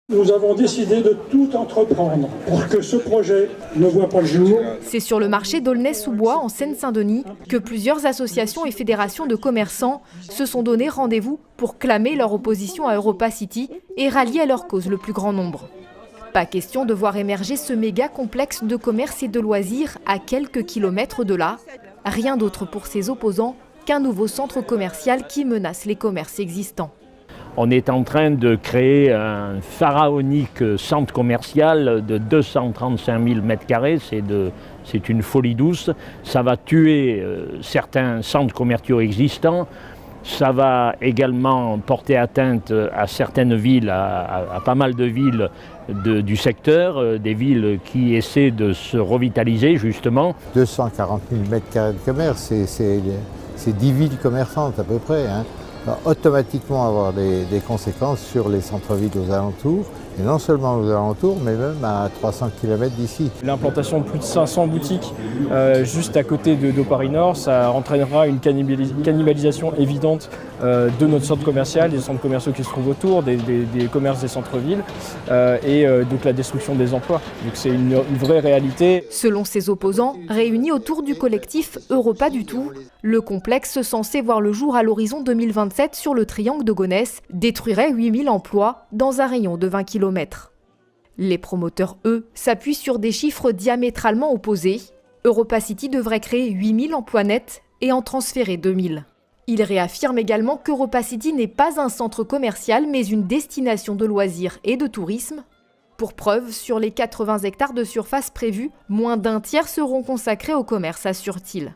Nous avons décidé de tout entreprendre pour que ce projet ne voit pas le jour. C'est sur le marché d'Aulnay-sous-Bois, en Seine-Saint-Denis, que plusieurs associations et fédérations de commerçants se sont donné rendez-vous pour clamer leur opposition à Europa City et rallier à leur cause le plus grand nombre. Pas question de voir émerger ce méga complexe de commerce et de loisirs à quelques kilomètres de là. Rien d'autre pour ses opposants qu'un nouveau centre commercial qui menace les commerces existants. On est en train de créer un pharaonique centre commercial de 235 000 m². C'est une folie douce. Ça va tuer certains centres commerciaux existants. Ça va également porter atteinte à certaines villes, à pas mal de villes du secteur, des villes qui essaient de se revitaliser justement. 240 000 m² de commerce, c'est 10 villes commerçantes à peu près, hein. Va automatiquement avoir des conséquences sur les centres-villes aux alentours, et non seulement aux alentours, mais même à 300 km d'ici. L'implantation de plus de 500 boutiques juste à côté de Paris Nord, ça entraînera une cannibalisation évidente de notre centre commercial, des centres commerciaux qui se trouvent autour, des commerces des centres-villes, et donc la destruction des emplois. Donc c'est une vraie réalité. Selon ses opposants, réunis autour du collectif Europa du Tout, le complexe censé voir le jour à l'horizon 2027 sur le triangle de Gonesse détruirait 8000 emplois dans un rayon de 20 km. Les promoteurs, eux, s'appuient sur des chiffres diamétralement opposés. Europa City devrait créer 8000 emplois nets et en transférer 2000. Ils réaffirment également qu'Europa City n'est pas un centre commercial mais une destination de loisirs et de tourisme. Pour preuve, sur les 80 hectares de surface prévus, moins d'un tiers seront consacrés au commerce, assure-t-il.